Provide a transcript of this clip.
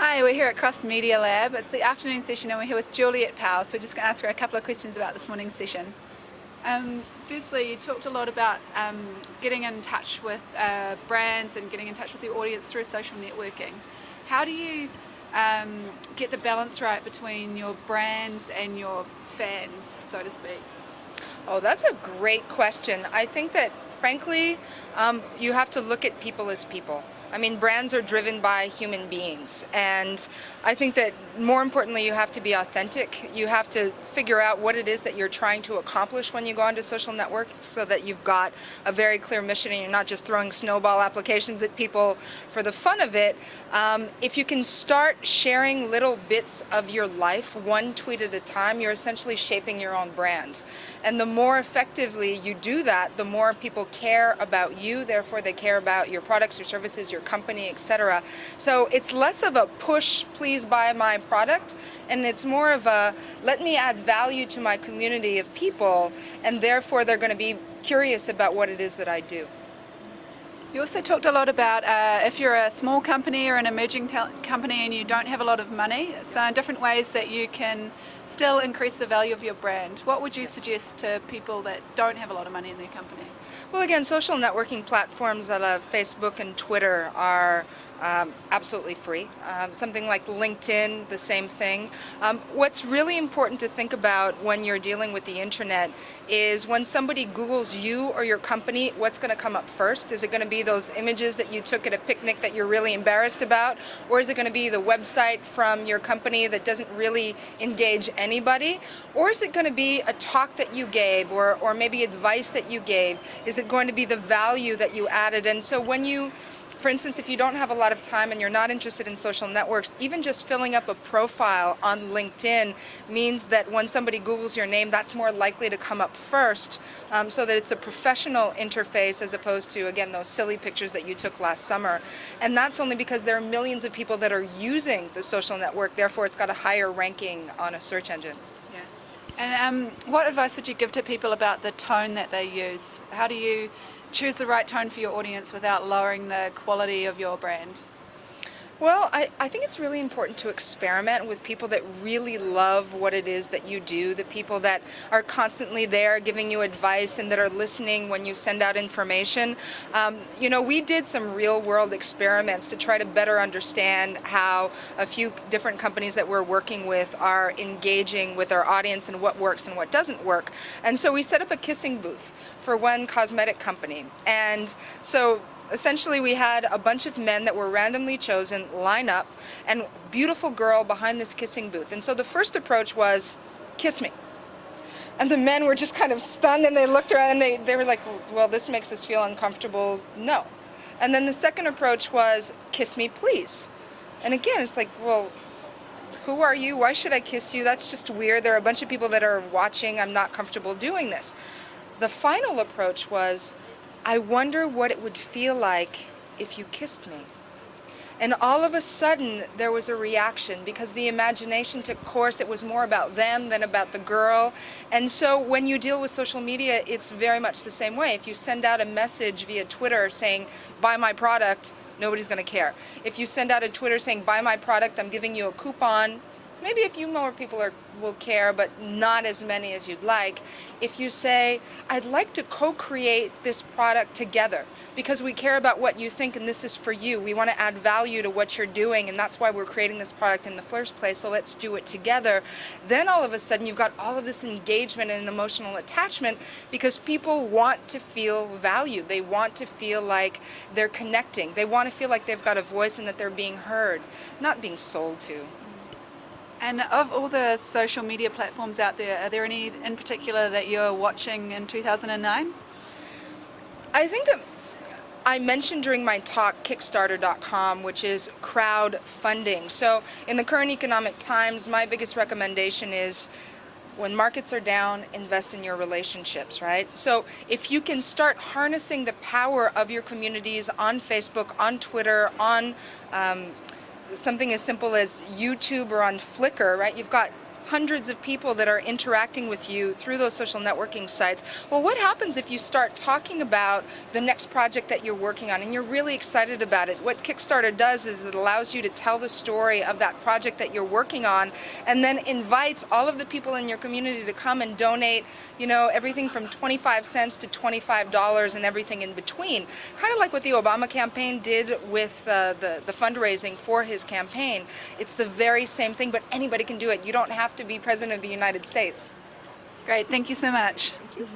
Hi, we're here at Cross Media Lab. It's the afternoon session and we're here with Juliette Powell, so we're just going to ask her a couple of questions about this morning's session. Firstly, you talked a lot about getting in touch with brands and getting in touch with your audience through social networking. How do you get the balance right between your brands and your fans, so to speak? Oh, that's a great question. I think that, frankly, you have to look at people as people. I mean, brands are driven by human beings, and I think that more importantly, you have to be authentic. You have to figure out what it is that you're trying to accomplish when you go onto social networks so that you've got a very clear mission and you're not just throwing snowball applications at people for the fun of it. If you can start sharing little bits of your life, one tweet at a time, you're essentially shaping your own brand. And the more effectively you do that, the more people care about you, therefore they care about your products, your services, your company, etc. So it's less of a push, please buy my product, and it's more of a let me add value to my community of people, and therefore they're going to be curious about what it is that I do. You also talked a lot about if you're a small company or an emerging company and you don't have a lot of money, so different ways that you can still increase the value of your brand. What would you suggest to people that don't have a lot of money in their company? Well, again, social networking platforms like Facebook and Twitter are absolutely free. Something like LinkedIn, the same thing. What's really important to think about when you're dealing with the internet is when somebody Googles you or your company, what's going to come up first? Is it going to be those images that you took at a picnic that you're really embarrassed about? Or is it going to be the website from your company that doesn't really engage anybody? Or is it going to be a talk that you gave or maybe advice that you gave? Is it going to be the value that you added? And so when you, for instance, if you don't have a lot of time and you're not interested in social networks, even just filling up a profile on LinkedIn means that when somebody Googles your name, that's more likely to come up first, so that it's a professional interface as opposed to, again, those silly pictures that you took last summer. And that's only because there are millions of people that are using the social network, therefore it's got a higher ranking on a search engine. Yeah. And what advice would you give to people about the tone that they use? How do you choose the right tone for your audience without lowering the quality of your brand? Well, I think it's really important to experiment with people that really love what it is that you do, the people that are constantly there giving you advice and that are listening when you send out information. We did some real world experiments to try to better understand how a few different companies that we're working with are engaging with our audience and what works and what doesn't work. And so we set up a kissing booth for one cosmetic company. And so essentially, we had a bunch of men that were randomly chosen line up, and beautiful girl behind this kissing booth. And so the first approach was, kiss me. And the men were just kind of stunned, and they looked around, and they were like, well, this makes us feel uncomfortable, no. And then the second approach was, kiss me, please. And again, it's like, well, who are you? Why should I kiss you? That's just weird. There are a bunch of people that are watching. I'm not comfortable doing this. The final approach was, I wonder what it would feel like if you kissed me. And all of a sudden, there was a reaction because the imagination took course. It was more about them than about the girl. And so when you deal with social media, it's very much the same way. If you send out a message via Twitter saying, buy my product, nobody's going to care. If you send out a Twitter saying, buy my product, I'm giving you a coupon, maybe a few more people will care, but not as many as you'd like. If you say, I'd like to co-create this product together because we care about what you think and this is for you. We want to add value to what you're doing, and that's why we're creating this product in the first place, so let's do it together. Then all of a sudden you've got all of this engagement and emotional attachment because people want to feel valued. They want to feel like they're connecting. They want to feel like they've got a voice and that they're being heard, not being sold to. And of all the social media platforms out there, are there any in particular that you're watching in 2009? I think that I mentioned during my talk Kickstarter.com, which is crowdfunding. So in the current economic times, my biggest recommendation is when markets are down, invest in your relationships, right? So if you can start harnessing the power of your communities on Facebook, on Twitter, on something as simple as YouTube or on Flickr, right? You've got hundreds of people that are interacting with you through those social networking sites. Well, what happens if you start talking about the next project that you're working on and you're really excited about it? What Kickstarter does is it allows you to tell the story of that project that you're working on, and then invites all of the people in your community to come and donate, you know, everything from 25 cents to $25 and everything in between. Kind of like what the Obama campaign did with the fundraising for his campaign. It's the very same thing, but anybody can do it. You don't have to be President of the United States. Great, thank you so much. Thank you.